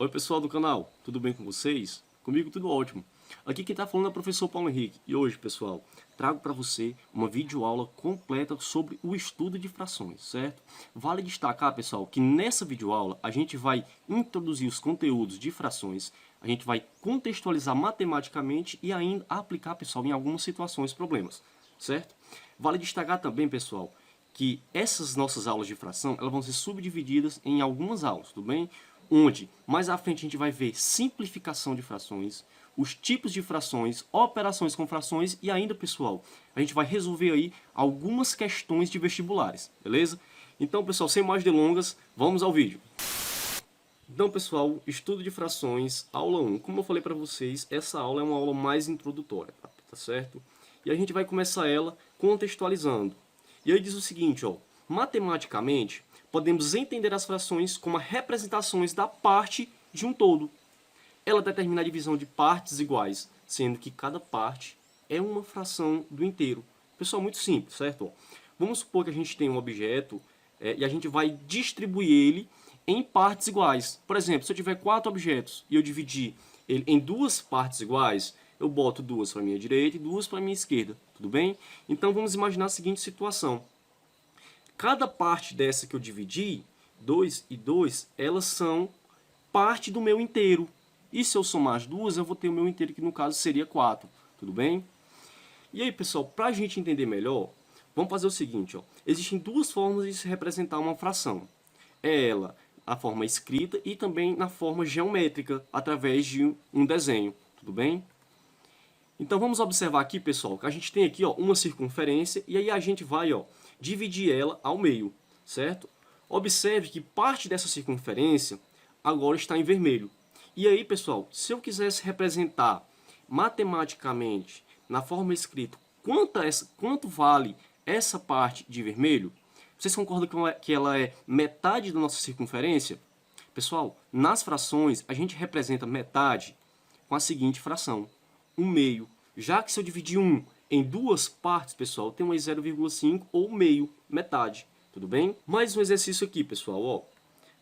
Oi pessoal do canal, tudo bem com vocês? Comigo tudo ótimo. Aqui quem está falando é o professor Paulo Henrique e hoje, pessoal, trago para você uma videoaula completa sobre o estudo de frações, certo? Vale destacar, pessoal, que nessa videoaula a gente vai introduzir os conteúdos de frações, a gente vai contextualizar matematicamente e ainda aplicar, pessoal, em algumas situações, problemas, certo? Vale destacar também, pessoal, que essas nossas aulas de fração elas vão ser subdivididas em algumas aulas, tudo bem? Onde mais à frente a gente vai ver simplificação de frações, os tipos de frações, operações com frações e ainda, pessoal, a gente vai resolver aí algumas questões de vestibulares, beleza? Então, pessoal, sem mais delongas, vamos ao vídeo. Então, pessoal, estudo de frações, aula 1. Como eu falei para vocês, essa aula é uma aula mais introdutória, tá certo? E a gente vai começar ela contextualizando. E aí diz o seguinte, ó, matematicamente, podemos entender as frações como representações da parte de um todo. Ela determina a divisão de partes iguais, sendo que cada parte é uma fração do inteiro. Pessoal, muito simples, certo? Ó, vamos supor que a gente tem um objeto e a gente vai distribuir ele em partes iguais. Por exemplo, se eu tiver 4 objetos e eu dividir ele em 2 partes iguais, eu boto 2 para a minha direita e 2 para a minha esquerda, tudo bem? Então vamos imaginar a seguinte situação. Cada parte dessa que eu dividi, 2 e 2, elas são parte do meu inteiro. E se eu somar as duas, eu vou ter o meu inteiro, que no caso seria 4, tudo bem? E aí, pessoal, para a gente entender melhor, vamos fazer o seguinte, ó. Existem duas formas de se representar uma fração. É ela a forma escrita e também na forma geométrica, através de um desenho, tudo bem? Então vamos observar aqui, pessoal, que a gente tem aqui, ó, uma circunferência e aí a gente vai, ó, dividir ela ao meio, certo? Observe que parte dessa circunferência agora está em vermelho. E aí, pessoal, se eu quisesse representar matematicamente, na forma escrita, quanto vale essa parte de vermelho, vocês concordam que ela é metade da nossa circunferência? Pessoal, nas frações, a gente representa metade com a seguinte fração, 1/2. Já que se eu dividir 1 em duas partes, pessoal, eu tenho uma 0,5 ou meio, metade. Tudo bem? Mais um exercício aqui, pessoal. Ó.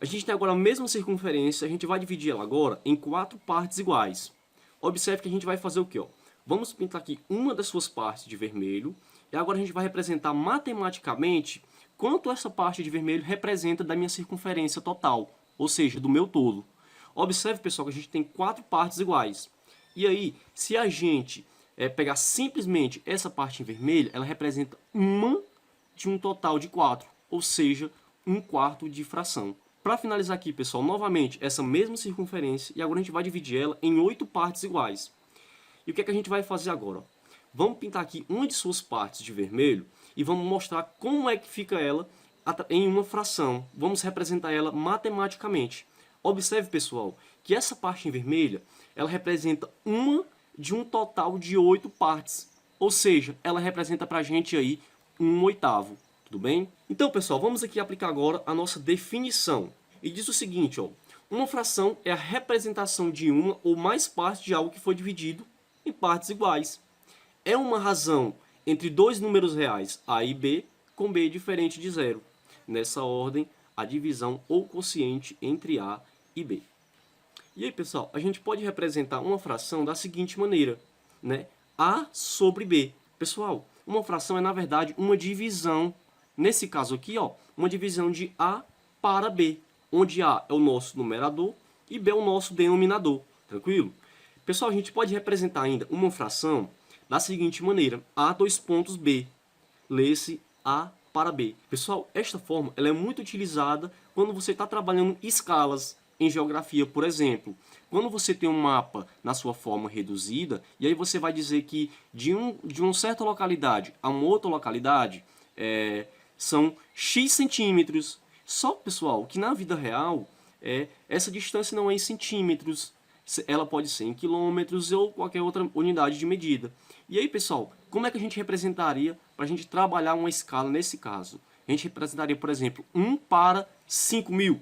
A gente tem agora a mesma circunferência, a gente vai dividir ela agora em 4 partes iguais. Observe que a gente vai fazer o quê? Ó? Vamos pintar aqui uma das suas partes de vermelho, e agora a gente vai representar matematicamente quanto essa parte de vermelho representa da minha circunferência total, ou seja, do meu todo. Observe, pessoal, que a gente tem 4 partes iguais. E aí, se a gente pegar simplesmente essa parte em vermelho, ela representa uma de um total de 4, ou seja, 1/4 de fração. Para finalizar aqui, pessoal, novamente, essa mesma circunferência, e agora a gente vai dividir ela em 8 partes iguais. E o que é que a gente vai fazer agora? Vamos pintar aqui uma de suas partes de vermelho e vamos mostrar como é que fica ela em uma fração. Vamos representar ela matematicamente. Observe, pessoal, que essa parte em vermelha, ela representa uma de um total de 8 partes. Ou seja, ela representa para a gente aí 1/8. Tudo bem? Então, pessoal, vamos aqui aplicar agora a nossa definição. E diz o seguinte, ó, uma fração é a representação de uma ou mais partes de algo que foi dividido em partes iguais. É uma razão entre dois números reais, A e B, com B diferente de zero. Nessa ordem, a divisão ou quociente entre A e B. E aí, pessoal, a gente pode representar uma fração da seguinte maneira, né? A sobre B. Pessoal, uma fração é, na verdade, uma divisão. Nesse caso aqui, ó, uma divisão de A para B, onde A é o nosso numerador e B é o nosso denominador. Tranquilo? Pessoal, a gente pode representar ainda uma fração da seguinte maneira, A dois pontos B. Lê-se A para B. Pessoal, esta forma ela é muito utilizada quando você está trabalhando escalas em geografia, por exemplo. Quando você tem um mapa na sua forma reduzida, e aí você vai dizer que de uma certa localidade a uma outra localidade são X centímetros. Só, pessoal, que na vida real, essa distância não é em centímetros, ela pode ser em quilômetros ou qualquer outra unidade de medida. E aí, pessoal, como é que a gente representaria para a gente trabalhar uma escala nesse caso? A gente representaria, por exemplo, 1 para 5.000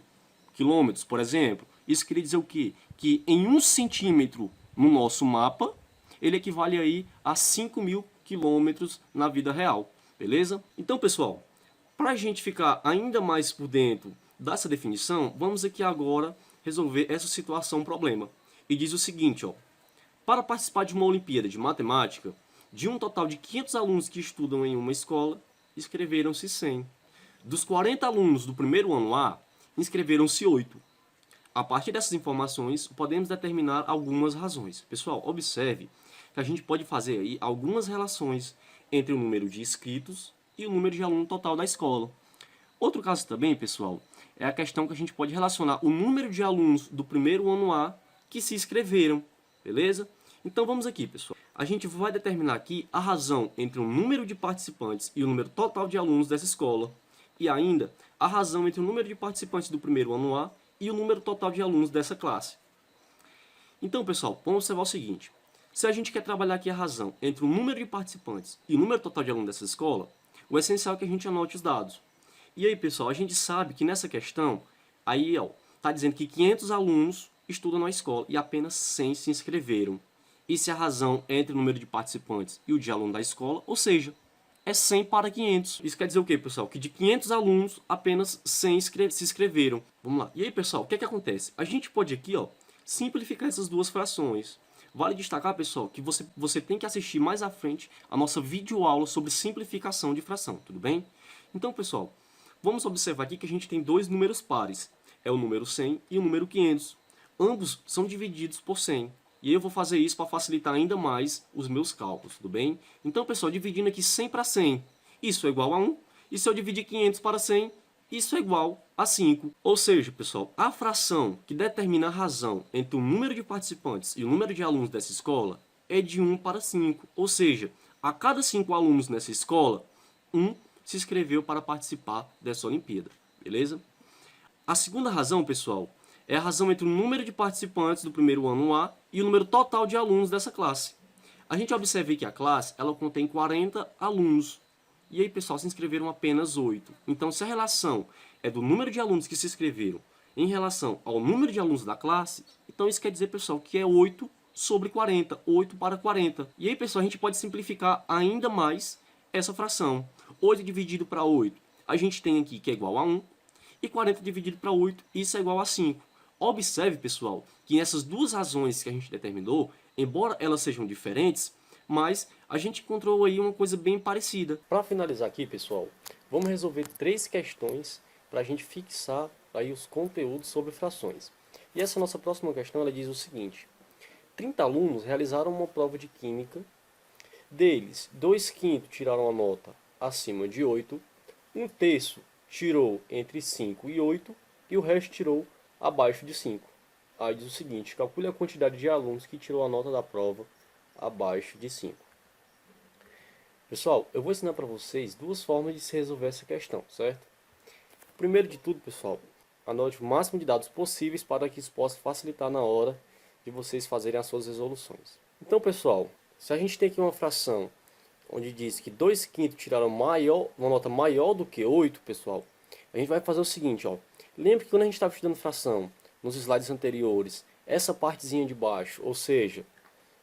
quilômetros, por exemplo. Isso queria dizer o quê? Que em 1 centímetro no nosso mapa, ele equivale aí a 5.000 quilômetros na vida real. Beleza? Então, pessoal, para a gente ficar ainda mais por dentro dessa definição, vamos aqui agora resolver essa situação, problema. E diz o seguinte, ó. Para participar de uma Olimpíada de Matemática, de um total de 500 alunos que estudam em uma escola, inscreveram-se 100. Dos 40 alunos do primeiro ano A, inscreveram-se 8. A partir dessas informações, podemos determinar algumas razões. Pessoal, observe que a gente pode fazer aí algumas relações entre o número de inscritos e o número de aluno total da escola. Outro caso também, pessoal, é a questão que a gente pode relacionar o número de alunos do primeiro ano A que se inscreveram, beleza? Então vamos aqui, pessoal. A gente vai determinar aqui a razão entre o número de participantes e o número total de alunos dessa escola. E ainda, a razão entre o número de participantes do primeiro ano A e o número total de alunos dessa classe. Então, pessoal, vamos observar o seguinte. Se a gente quer trabalhar aqui a razão entre o número de participantes e o número total de alunos dessa escola, o essencial é que a gente anote os dados. E aí, pessoal, a gente sabe que nessa questão, aí, ó, tá dizendo que 500 alunos estudam na escola e apenas 100 se inscreveram. E se a razão é entre o número de participantes e o de aluno da escola, ou seja, é 100 para 500. Isso quer dizer o quê, pessoal? Que de 500 alunos, apenas 100 se inscreveram. Vamos lá. E aí, pessoal, o que acontece? A gente pode aqui, ó, simplificar essas duas frações. Vale destacar, pessoal, que você tem que assistir mais à frente a nossa videoaula sobre simplificação de fração, tudo bem? Então, pessoal, vamos observar aqui que a gente tem dois números pares. É o número 100 e o número 500. Ambos são divididos por 100. E eu vou fazer isso para facilitar ainda mais os meus cálculos, tudo bem? Então, pessoal, dividindo aqui 100 para 100, isso é igual a 1. E se eu dividir 500 para 100, isso é igual a 5. Ou seja, pessoal, a fração que determina a razão entre o número de participantes e o número de alunos dessa escola é de 1 para 5. Ou seja, a cada 5 alunos nessa escola, 1 se inscreveu para participar dessa Olimpíada, beleza? A segunda razão, pessoal, é a razão entre o número de participantes do primeiro ano A e o número total de alunos dessa classe. A gente observa que a classe ela contém 40 alunos. E aí, pessoal, se inscreveram apenas 8. Então, se a relação é do número de alunos que se inscreveram em relação ao número de alunos da classe, então isso quer dizer, pessoal, que é 8 sobre 40, 8 para 40. E aí, pessoal, a gente pode simplificar ainda mais essa fração. 8 dividido para 8, a gente tem aqui que é igual a 1. E 40 dividido para 8, isso é igual a 5. Observe, pessoal, que nessas duas razões que a gente determinou, embora elas sejam diferentes, mas a gente encontrou aí uma coisa bem parecida. Para finalizar aqui, pessoal, vamos resolver 3 questões para a gente fixar aí os conteúdos sobre frações. E essa nossa próxima questão ela diz o seguinte: 30 alunos realizaram uma prova de química, deles 2/5 tiraram a nota acima de 8, 1/3 tirou entre 5 e 8 e o resto tirou abaixo de 5. Aí diz o seguinte: calcule a quantidade de alunos que tirou a nota da prova abaixo de 5. Pessoal, eu vou ensinar para vocês duas formas de se resolver essa questão, certo? Primeiro de tudo, pessoal, anote o máximo de dados possíveis para que isso possa facilitar na hora de vocês fazerem as suas resoluções. Então, pessoal, se a gente tem aqui uma fração onde diz que 2/5 tiraram uma nota maior do que 8, pessoal, a gente vai fazer o seguinte, ó. Lembre que quando a gente estava estudando fração nos slides anteriores, essa partezinha de baixo, ou seja,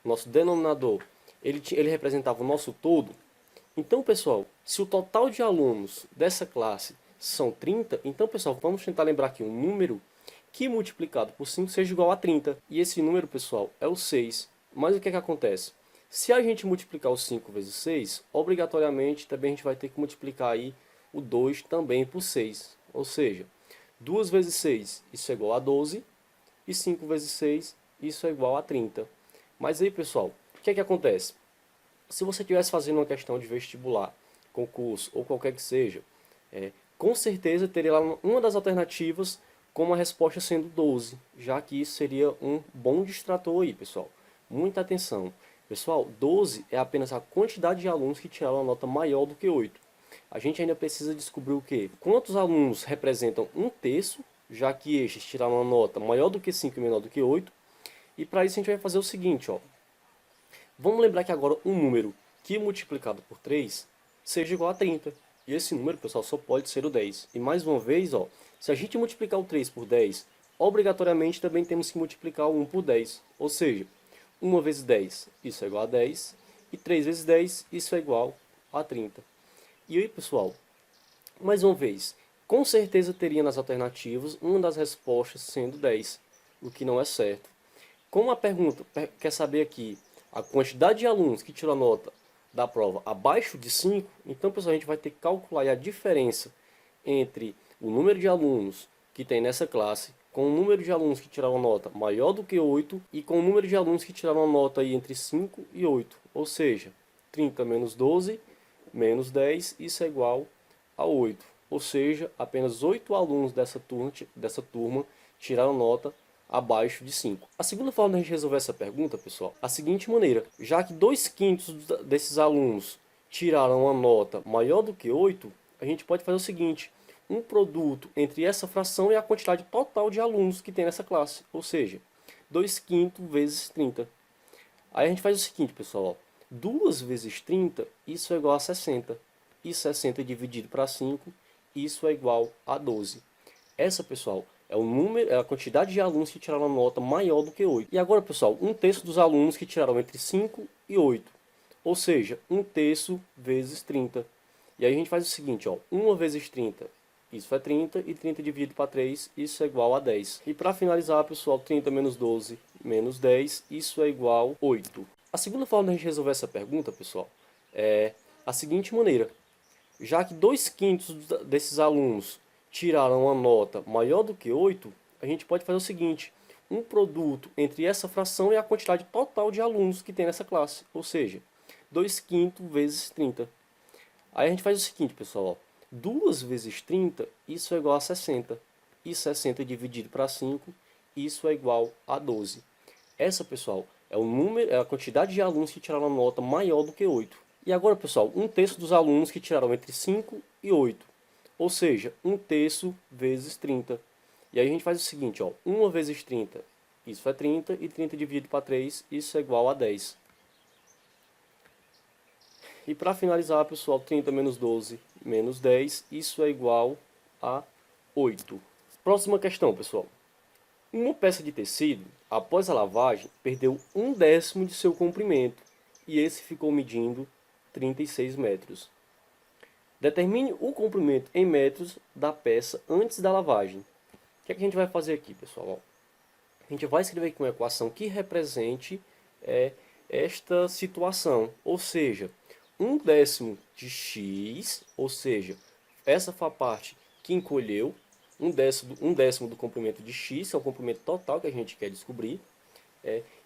nosso denominador, ele representava o nosso todo. Então, pessoal, se o total de alunos dessa classe são 30, então, pessoal, vamos tentar lembrar aqui um número que multiplicado por 5 seja igual a 30. E esse número, pessoal, é o 6. Mas o que acontece? Se a gente multiplicar o 5 vezes 6, obrigatoriamente também a gente vai ter que multiplicar aí o 2 também por 6. Ou seja, 2 vezes 6, isso é igual a 12, e 5 vezes 6, isso é igual a 30. Mas aí, pessoal, o que acontece? Se você estivesse fazendo uma questão de vestibular, concurso ou qualquer que seja, com certeza teria lá uma das alternativas como a resposta sendo 12, já que isso seria um bom distrator aí, pessoal. Muita atenção. Pessoal, 12 é apenas a quantidade de alunos que tiraram uma nota maior do que 8. A gente ainda precisa descobrir o quê? Quantos alunos representam 1/3, já que estes tiraram uma nota maior do que 5 e menor do que 8. E para isso a gente vai fazer o seguinte, ó. Vamos lembrar que agora um número que multiplicado por 3 seja igual a 30. E esse número, pessoal, só pode ser o 10. E mais uma vez, ó, se a gente multiplicar o 3 por 10, obrigatoriamente também temos que multiplicar o 1 por 10. Ou seja, 1 vezes 10, isso é igual a 10. E 3 vezes 10, isso é igual a 30. E aí, pessoal, mais uma vez, com certeza teria nas alternativas uma das respostas sendo 10. o que não é certo. Como a pergunta quer saber aqui a quantidade de alunos que tiram a nota da prova abaixo de 5, então, pessoal, a gente vai ter que calcular a diferença entre o número de alunos que tem nessa classe com o número de alunos que tiraram nota maior do que 8 e com o número de alunos que tiraram nota aí entre 5 e 8. Ou seja, 30 menos 12 menos 10, isso é igual a 8. Ou seja, apenas 8 alunos dessa turma tiraram nota abaixo de 5. A segunda forma de a gente resolver essa pergunta, pessoal, a seguinte maneira. Já que 2/5 desses alunos tiraram uma nota maior do que 8, a gente pode fazer o seguinte: um produto entre essa fração e a quantidade total de alunos que tem nessa classe. Ou seja, 2/5 vezes 30. Aí a gente faz o seguinte, pessoal. Ó, 2 vezes 30, isso é igual a 60. E 60 dividido para 5, isso é igual a 12. Essa, pessoal, é o número, é a quantidade de alunos que tiraram nota maior do que 8. E agora, pessoal, 1/3 dos alunos que tiraram entre 5 e 8. Ou seja, 1/3 vezes 30. E aí a gente faz o seguinte, ó, 1 vezes 30, isso é 30, e 30 dividido para 3, isso é igual a 10. E para finalizar, pessoal, 30 menos 12 menos 10, isso é igual a 8. A segunda forma de a gente resolver essa pergunta, pessoal, é a seguinte maneira. Já que 2/5 desses alunos tiraram uma nota maior do que 8, a gente pode fazer o seguinte: um produto entre essa fração e a quantidade total de alunos que tem nessa classe. Ou seja, 2/5 vezes 30. Aí a gente faz o seguinte, pessoal, ó, 2 vezes 30, isso é igual a 60. E 60 dividido para 5, isso é igual a 12. Essa, pessoal, é o número, é a quantidade de alunos que tiraram uma nota maior do que 8. E agora, pessoal, 1/3 dos alunos que tiraram entre 5 e 8. Ou seja, 1/3 vezes 30. E aí a gente faz o seguinte, ó, 1 vezes 30, isso é 30, e 30 dividido para 3, isso é igual a 10. E para finalizar, pessoal, 30 menos 12 menos 10, isso é igual a 8. Próxima questão, pessoal. Uma peça de tecido, após a lavagem, perdeu 1/10 de seu comprimento, e esse ficou medindo 36 metros. Determine o comprimento em metros da peça antes da lavagem. O que é que a gente vai fazer aqui, pessoal? A gente vai escrever aqui uma equação que represente esta situação, ou seja, 1/10 de x, ou seja, essa foi a parte que encolheu, 1/10 do comprimento de x, que é o comprimento total que a gente quer descobrir.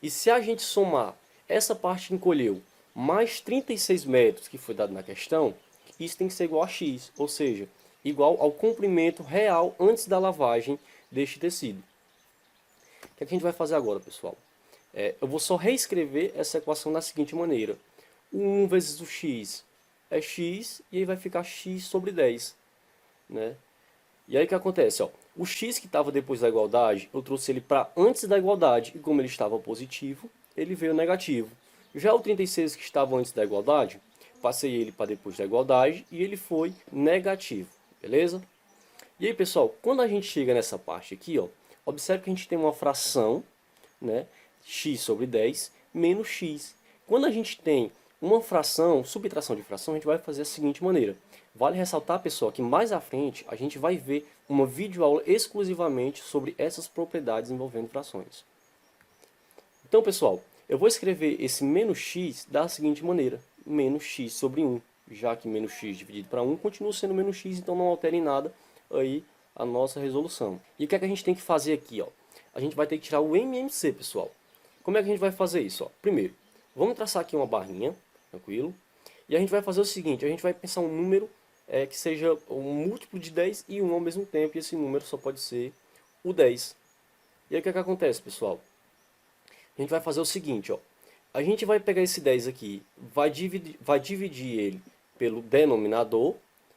E se a gente somar essa parte que encolheu mais 36 metros que foi dado na questão, isso tem que ser igual a x, ou seja, igual ao comprimento real antes da lavagem deste tecido. O que a gente vai fazer agora, pessoal? Eu vou só reescrever essa equação da seguinte maneira. O 1 vezes o x é x, e aí vai ficar x sobre 10. Né? E aí o que acontece? Ó, o x que estava depois da igualdade, eu trouxe ele para antes da igualdade, e como ele estava positivo, ele veio negativo. Já o 36 que estava antes da igualdade, passei ele para depois da igualdade, e ele foi negativo. Beleza? E aí, pessoal, quando a gente chega nessa parte aqui, ó, observe que a gente tem uma fração, né, x sobre 10 menos x. Quando a gente tem uma fração, subtração de fração, a gente vai fazer da seguinte maneira. Vale ressaltar, pessoal, que mais à frente a gente vai ver uma videoaula exclusivamente sobre essas propriedades envolvendo frações. Então, pessoal, eu vou escrever esse menos x da seguinte maneira. Menos x sobre 1. Já que menos x dividido para 1 continua sendo menos x, então não altera em nada aí a nossa resolução. E o que é que a gente tem que fazer aqui? Ó? A gente vai ter que tirar o MMC, pessoal. Como é que a gente vai fazer isso? Ó? Primeiro, vamos traçar aqui uma barrinha, tranquilo? E a gente vai fazer o seguinte, a gente vai pensar um número que seja um múltiplo de 10 e 1 ao mesmo tempo, e esse número só pode ser o 10. E aí o que é que acontece, pessoal? A gente vai fazer o seguinte, ó. A gente vai pegar esse 10 aqui, vai dividir ele pelo denominador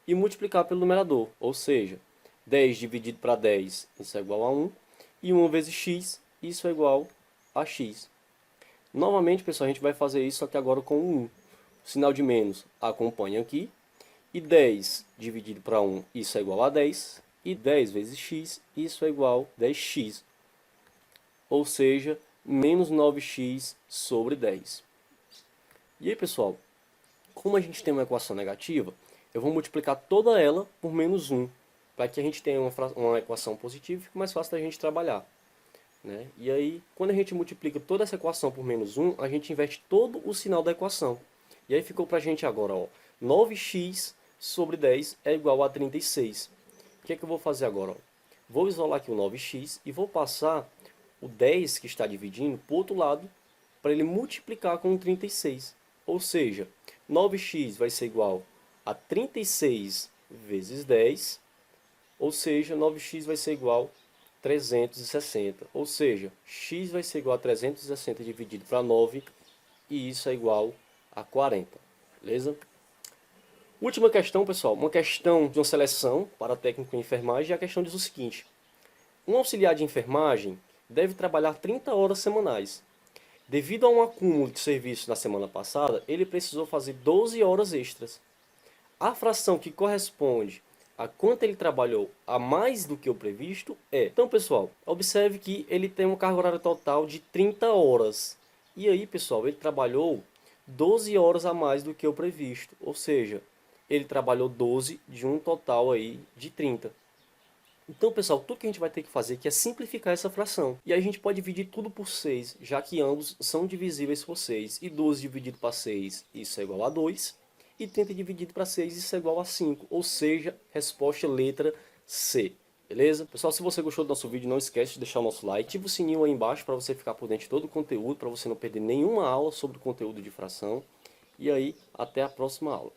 e multiplicar pelo numerador. Ou seja, 10 dividido para 10, isso é igual a 1. E 1 vezes x, isso é igual a x. Novamente, pessoal, a gente vai fazer isso, só que agora com 1. O sinal de menos acompanha aqui. E 10 dividido para 1, isso é igual a 10. E 10 vezes x, isso é igual a 10x. Ou seja, menos 9x sobre 10. E aí, pessoal, como a gente tem uma equação negativa, eu vou multiplicar toda ela por menos 1, para que a gente tenha uma equação positiva e fique mais fácil da gente trabalhar. né? E aí, quando a gente multiplica toda essa equação por menos 1, a gente inverte todo o sinal da equação. E aí ficou pra gente agora, ó, 9x sobre 10 é igual a 36. O que é que eu vou fazer agora? Ó? Vou isolar aqui o 9x e vou passar o 10 que está dividindo para o outro lado, para ele multiplicar com o 36. Ou seja, 9x vai ser igual a 36 vezes 10, ou seja, 9x vai ser igual a 360. Ou seja, x vai ser igual a 360 dividido para 9, e isso é igual a 40. Beleza? Última questão, pessoal. Uma questão de uma seleção para técnico em enfermagem. E a questão diz o seguinte. Um auxiliar de enfermagem deve trabalhar 30 horas semanais. Devido a um acúmulo de serviço na semana passada, ele precisou fazer 12 horas extras. A fração que corresponde a quanto ele trabalhou a mais do que o previsto é... Então, pessoal, observe que ele tem uma carga horária total de 30 horas. E aí, pessoal, ele trabalhou 12 horas a mais do que o previsto. Ou seja, ele trabalhou 12 de um total aí de 30. Então, pessoal, tudo que a gente vai ter que fazer aqui é simplificar essa fração. E aí a gente pode dividir tudo por 6, já que ambos são divisíveis por 6. E 12 dividido para 6, isso é igual a 2. E 30 dividido para 6, isso é igual a 5. Ou seja, resposta letra C. Beleza? Pessoal, se você gostou do nosso vídeo, não esquece de deixar o nosso like. Ativa o sininho aí embaixo para você ficar por dentro de todo o conteúdo, para você não perder nenhuma aula sobre o conteúdo de fração. E aí, até a próxima aula.